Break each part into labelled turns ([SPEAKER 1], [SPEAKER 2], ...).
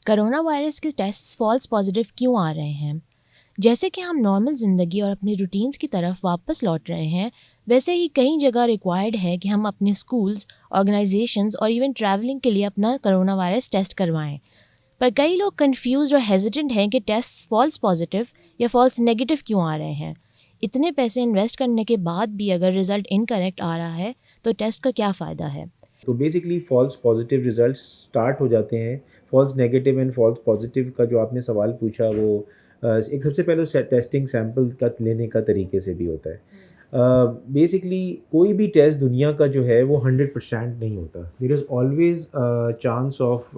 [SPEAKER 1] Corona virus کے test false positive کیوں آ رہے ہیں؟ جیسے کہ ہم نارمل زندگی اور اپنی روٹینز کی طرف واپس لوٹ رہے ہیں، ویسے ہی کئی جگہ ریکوائرڈ ہے کہ ہم اپنے اسکولز، آرگنائزیشنز اور ایون ٹریولنگ کے لیے اپنا کرونا وائرس ٹیسٹ کروائیں۔ پر کئی لوگ کنفیوزڈ اور ہیزیٹنٹ ہیں کہ ٹیسٹ فالس پازیٹیو یا فالس نیگیٹو کیوں آ رہے ہیں۔ اتنے پیسے انویسٹ کرنے کے بعد بھی اگر رزلٹ انکریکٹ آ رہا ہے تو ٹیسٹ کا کیا فائدہ ہے؟
[SPEAKER 2] تو basically false positive results start ہو جاتے ہیں۔ False negative and false positive کا جو آپ نے سوال پوچھا وہ ایک سب سے پہلے ٹیسٹنگ سیمپل کا لینے کا طریقے سے بھی ہوتا ہے۔ بیسکلی کوئی بھی ٹیسٹ دنیا کا جو ہے وہ 100% نہیں ہوتا۔ There is always chance of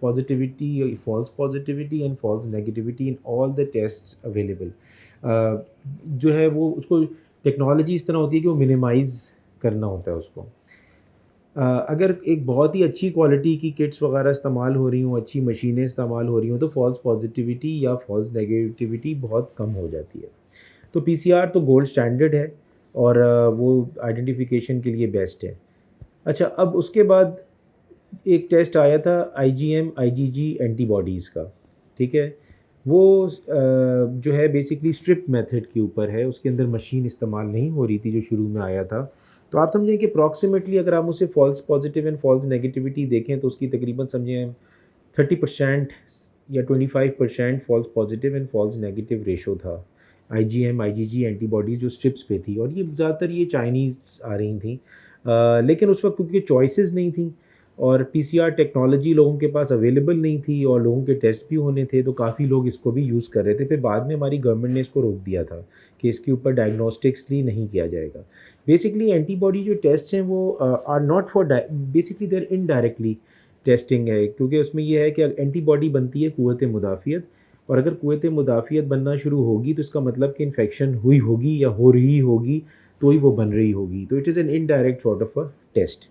[SPEAKER 2] positivity, false positivity and false negativity in all the test available. جو ہے وہ اس کو ٹیکنالوجی اس طرح ہوتی ہے کہ وہ منیمائز کرنا ہوتا ہے اس کو۔ اگر ایک بہت ہی اچھی کوالٹی کی کٹس وغیرہ استعمال ہو رہی ہوں، اچھی مشینیں استعمال ہو رہی ہوں، تو فالس پازیٹیوٹی یا فالس نیگیٹیوٹی بہت کم ہو جاتی ہے۔ تو پی سی آر تو گولڈ اسٹینڈرڈ ہے اور وہ آئیڈینٹیفیکیشن کے لیے بیسٹ ہے۔ اچھا، اب اس کے بعد ایک ٹیسٹ آیا تھا IgM/IgG اینٹی باڈیز کا، ٹھیک ہے۔ وہ جو ہے بیسکلی اسٹرپ میتھڈ کے اوپر ہے، اس کے اندر مشین استعمال نہیں ہو رہی تھی جو شروع میں آیا تھا۔ تو آپ سمجھیں کہ اپروکسیمیٹلی اگر آپ اسے false positive and false negativity دیکھیں تو اس کی تقریباً سمجھیں 30% یا 25% false positive and false negative ratio تھا IgM/IgG اینٹی باڈیز جو اسٹرپس پہ تھی، اور یہ زیادہ تر یہ چائنیز آ رہی تھیں۔ لیکن اس وقت کیونکہ چوائسیز نہیں تھیں اور PCR ٹیکنالوجی لوگوں کے پاس اویلیبل نہیں تھی اور لوگوں کے ٹیسٹ بھی ہونے تھے، تو کافی لوگ اس کو بھی یوز کر رہے تھے۔ پھر بعد میں ہماری گورنمنٹ نے اس کو روک دیا تھا کہ اس کے اوپر ڈائگنوسٹکسلی نہیں کیا جائے گا۔ بیسکلی اینٹی باڈی جو ٹیسٹ ہیں وہ are not for basically there indirectly testing ہے، کیونکہ اس میں یہ ہے کہ اینٹی باڈی بنتی ہے قوت مدافعت، اور اگر قوت مدافعت بننا شروع ہوگی تو اس کا مطلب کہ انفیکشن ہوئی ہوگی یا ہو رہی ہوگی تو ہی وہ بن رہی ہوگی۔ تو it is an indirect sort of a test.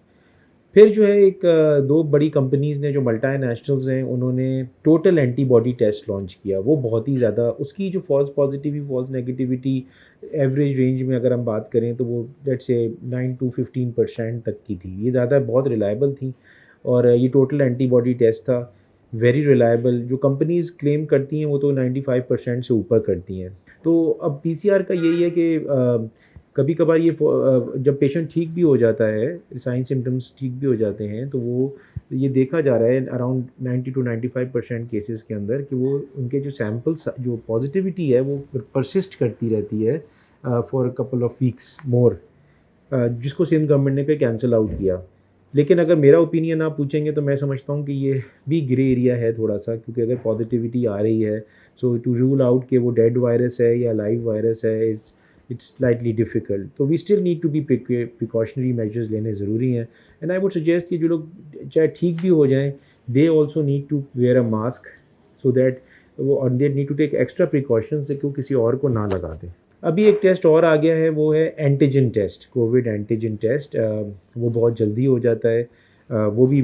[SPEAKER 2] پھر جو ہے ایک دو بڑی کمپنیز نے جو ملٹی نیشنلز ہیں، انہوں نے total antibody test launch کیا۔ وہ بہت ہی زیادہ، اس کی جو false positive false negativity average range میں اگر ہم بات کریں تو وہ لیٹس سے 9 to 15% تک کی تھی۔ یہ زیادہ بہت ریلائبل تھیں، اور یہ ٹوٹل اینٹی باڈی ٹیسٹ تھا، ویری ریلائبل۔ جو کمپنیز کلیم کرتی ہیں وہ تو 95% سے اوپر کرتی ہیں۔ تو اب PCR کا یہی ہے کہ کبھی کبھار یہ جب پیشنٹ ٹھیک بھی ہو جاتا ہے، سائن سمٹمس ٹھیک بھی ہو جاتے ہیں، تو وہ یہ دیکھا جا رہا ہے اراؤنڈ 90 to 95% کیسز کے اندر کہ وہ ان کے جو سیمپلس جو پازیٹیوٹی ہے وہ پرسسٹ کرتی رہتی ہے فار کپل آف ویکس مور، جس کو سندھ گورنمنٹ نے پھر کینسل آؤٹ کیا۔ لیکن اگر میرا اوپینین آپ پوچھیں گے تو میں سمجھتا ہوں کہ یہ بھی گرے ایریا ہے تھوڑا سا، کیونکہ اگر پازیٹیوٹی آ رہی ہے سو ٹو رول آؤٹ کہ وہ ڈیڈ وائرس ہے یا لائیو وائرس ہے، اٹس سلائٹلی ڈیفیکلٹ۔ تو we still need to be precautionary measures لینے ضروری ہیں، اینڈ آئی ووڈ سجیسٹ کہ جو لوگ چاہے ٹھیک بھی ہو جائیں، they also need to wear a mask so that وہ they need to take extra precautions کہ وہ کسی اور کو نہ لگا دیں۔ ابھی ایک ٹیسٹ اور آ گیا ہے، وہ ہے antigen test, Covid antigen test. وہ بہت جلدی ہو جاتا ہے، وہ بھی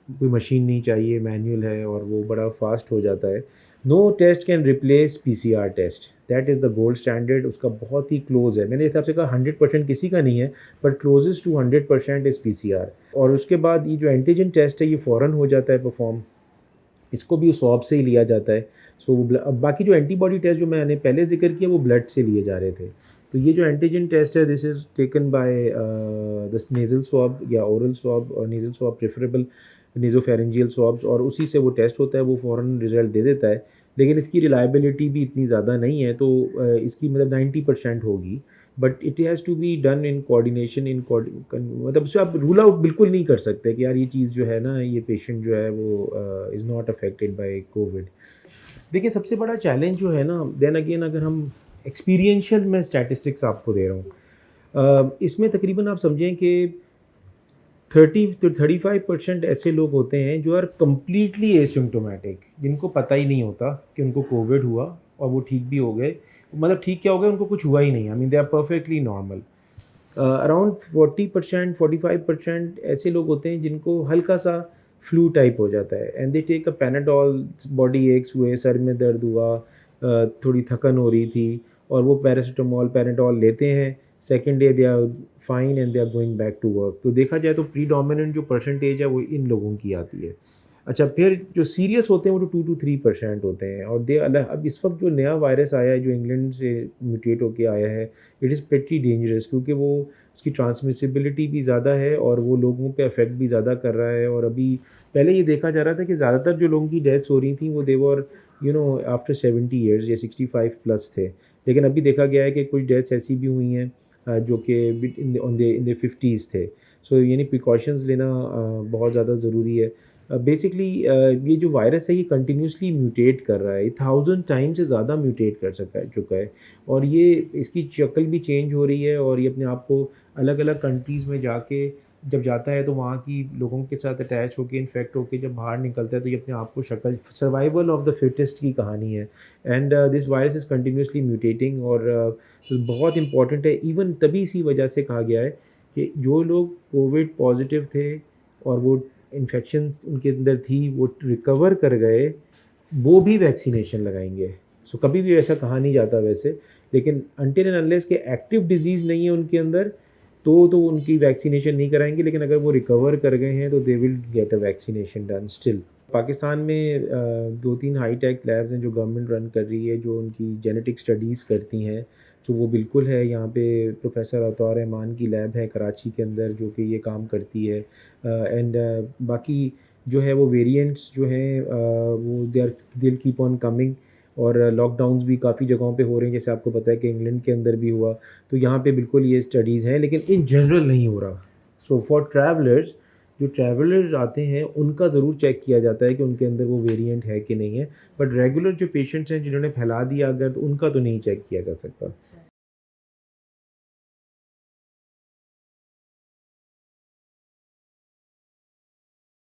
[SPEAKER 2] کوئی مشین نہیں چاہیے، مینول ہے اور وہ بڑا فاسٹ ہو جاتا ہے۔ No test can replace PCR test, that is the gold standard. اس کا بہت ہی کلوز ہے، میں نے حساب سے کہا 100% کسی کا نہیں ہے، but closest to 100% is PCR۔ اور اس کے بعد یہ جو اینٹیجن ٹیسٹ ہے یہ فوراً ہو جاتا ہے پرفارم، اس کو بھی سواب سے ہی لیا جاتا ہے۔ سو باقی جو اینٹی باڈی ٹیسٹ جو میں نے پہلے ذکر کیا وہ بلڈ سے لیے جا رہے تھے، تو یہ جو اینٹیجن ٹیسٹ ہے this is taken by this nasal swab یا اورل سواب، اور نیزل سواب پریفریبل، نیزو فیرنجیل سوابس، اور اسی سے وہ ٹیسٹ ہوتا ہے، وہ فوراً رزلٹ دے دیتا ہے۔ لیکن اس کی ریلائبلٹی بھی اتنی زیادہ نہیں ہے، تو اس کی مطلب 90% ہوگی، but it has to be done in coordination, مطلب اسے آپ رول آؤٹ بالکل نہیں کر سکتے کہ یار یہ چیز جو ہے نا، یہ پیشنٹ جو ہے وہ is not affected by Covid. دیکھیے سب سے بڑا چیلنج جو ہے نا، دین اگین اگر ہم ایکسپیرینشیل میں اسٹیٹسٹکس آپ کو دے رہا ہوں، اس میں تقریباً آپ سمجھیں کہ 30 to 35% ایسے لوگ ہوتے ہیں جو آر کمپلیٹلی ایسمپٹومیٹک، جن کو پتہ ہی نہیں ہوتا کہ ان کو کووڈ ہوا اور وہ ٹھیک بھی ہو گئے، مطلب ٹھیک کیا ہو گیا، ان کو کچھ ہوا ہی نہیں، they are perfectly normal. Around 40% 45% ایسے لوگ ہوتے ہیں جن کو ہلکا سا فلو ٹائپ ہو جاتا ہے، and they take a Panadol, body x ہوئے، سر میں درد ہوا، تھوڑی تھکن ہو رہی تھی، اور وہ پیراسیٹامول پیناڈول لیتے ہیں، second day they are fine and they are going back to work. تو دیکھا جائے تو پری ڈومیننٹ جو پرسنٹیج ہے وہ ان لوگوں کی آتی ہے۔ اچھا پھر جو سیریس ہوتے ہیں وہ تو 2 to 3% ہوتے ہیں، اور اب اس وقت جو نیا وائرس آیا ہے جو انگلینڈ سے میوٹیٹ ہو کے آیا ہے، اٹ از پریٹی ڈینجرس، کیونکہ وہ اس کی ٹرانسمیسیبلٹی بھی زیادہ ہے اور وہ لوگوں پہ افیکٹ بھی زیادہ کر رہا ہے. اور ابھی پہلے یہ دیکھا جا رہا تھا کہ زیادہ تر جو لوگوں کی ڈیتھس ہو رہی تھیں وہ دیور آفٹر 70 ایئرز یا 65+ تھے، لیکن ابھی دیکھا گیا ہے کہ کچھ ڈیتھس ایسی بھی ہوئی ہیں جو کہ ان دے 50s تھے. سو یعنی پریکاشنز لینا بہت زیادہ ضروری ہے. بیسکلی یہ جو وائرس ہے یہ کنٹینیوسلی میوٹیٹ کر رہا ہے، 1000 ٹائم سے زیادہ میوٹیٹ کر چکا ہے، اور یہ اس کی شکل بھی چینج ہو رہی ہے، اور یہ اپنے آپ کو الگ الگ کنٹریز میں جا کے جب جاتا ہے تو وہاں کی لوگوں کے ساتھ اٹیچ ہو کے انفیکٹ ہو کے جب باہر نکلتا ہے تو یہ اپنے آپ کو سروائیول آف دا فٹسٹ کی کہانی ہے. And this virus is continuously mutating, اور بہت امپورٹنٹ ہے. ایون تبھی اسی وجہ سے کہا گیا ہے کہ جو لوگ کووڈ پازیٹیو تھے اور وہ انفیکشن ان کے اندر تھی وہ ریکور کر گئے، وہ بھی ویکسینیشن لگائیں گے. سو کبھی بھی ایسا کہا نہیں جاتا ویسے، لیکن انٹل اینڈ انلیس کہ ایکٹیو ڈیزیز نہیں ہے ان کے اندر تو ان کی ویکسینیشن نہیں کرائیں گے، لیکن اگر وہ ریکور کر گئے ہیں تو they will get a vaccination done still. Pakistan میں 2-3 ہائی ٹیک لیبز ہیں جو گورنمنٹ رن کر رہی ہے جو ان کی جینیٹک اسٹڈیز کرتی ہیں. تو وہ بالکل ہے، یہاں پہ پروفیسر عطاء رحمان کی لیب ہے کراچی کے اندر جو کہ یہ کام کرتی ہے. اینڈ باقی جو ہے وہ ویریئنٹس جو ہیں وہ دل کیپ آن کمنگ، اور لاک ڈاؤنز بھی کافی جگہوں پہ ہو رہے ہیں، جیسے آپ کو پتہ ہے کہ انگلینڈ کے اندر بھی ہوا، تو یہاں پہ بالکل یہ اسٹڈیز ہیں، لیکن ان جنرل نہیں ہو رہا. سو فار ٹریولرز، جو ٹریولرز آتے ہیں ان کا ضرور چیک کیا جاتا ہے کہ ان کے اندر وہ ویریئنٹ ہے کہ نہیں ہے، بٹ ریگولر جو پیشنٹس ہیں جنہوں نے پھیلا دیا اگر، تو ان کا تو نہیں چیک کیا جا سکتا.